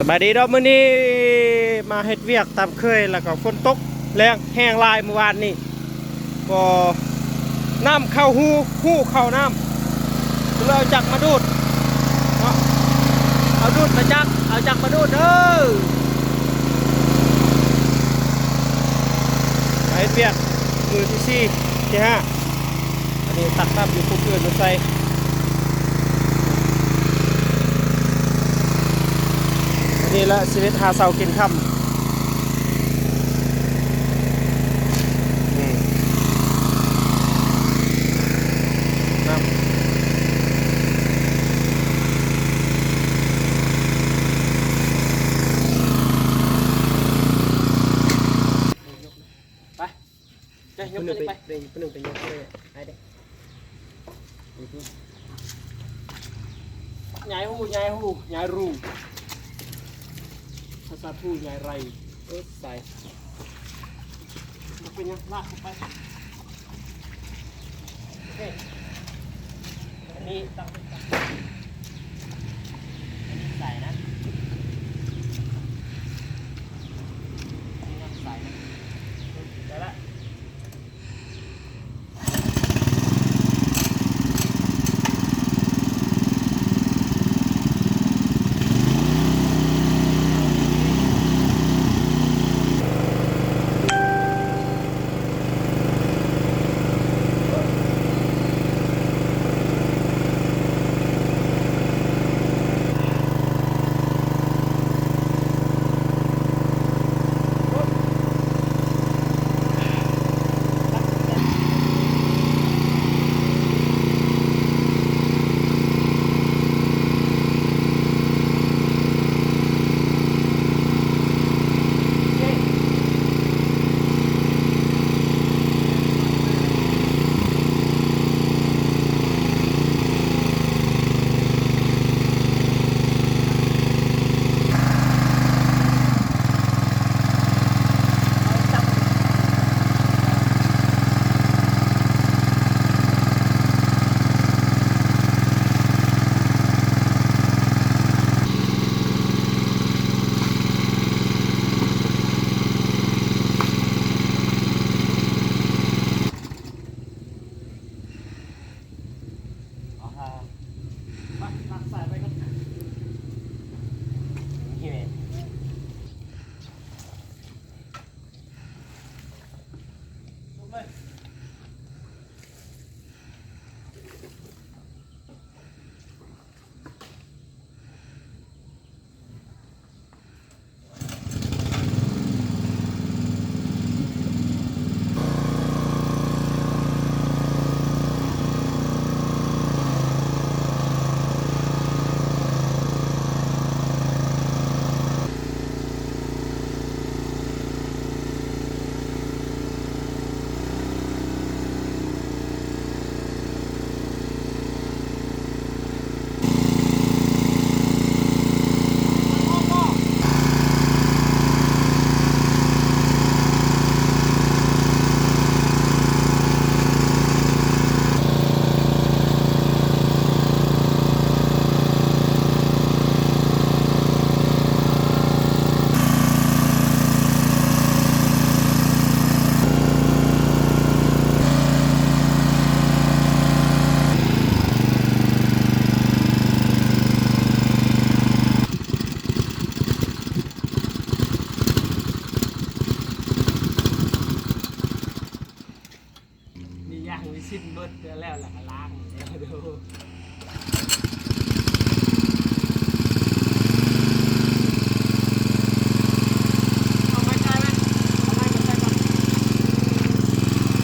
สบายดีเนาะมื้อนี้มาเฮ็ดเวียกตามเคยแล้วก็ฝนตกแรงแห้งลายเมื่อวานนี้ก็น้ำเข้าหูเข้าน้ำก็เลยเอาจักรมาดูดเนาะเอาดูดมาจักเอาจักรมาดูดไปเฮ็ดเวียกมือที่สี่ที่ห้าอันนี้ตักน้ำอยู่คู่เพื่อนมาใส่นี่ละชีวิตหาเสากินค่ำน้ำไปจะยกตัวนี้ไปเดี๋ยวคนหนึ่งไปยกเลยไปเด็กย้ายรูภาษาทูใหญ่ไรใส่มันเป็นยังลากเข้าไปโอเคอันนี้ตั้งใส่นะใส่นะได้ละตักใส่ไปกันนี่เลยลุกเลยย่างวิสิตเบิดแล้วล่ะล้างเดี๋ยวดู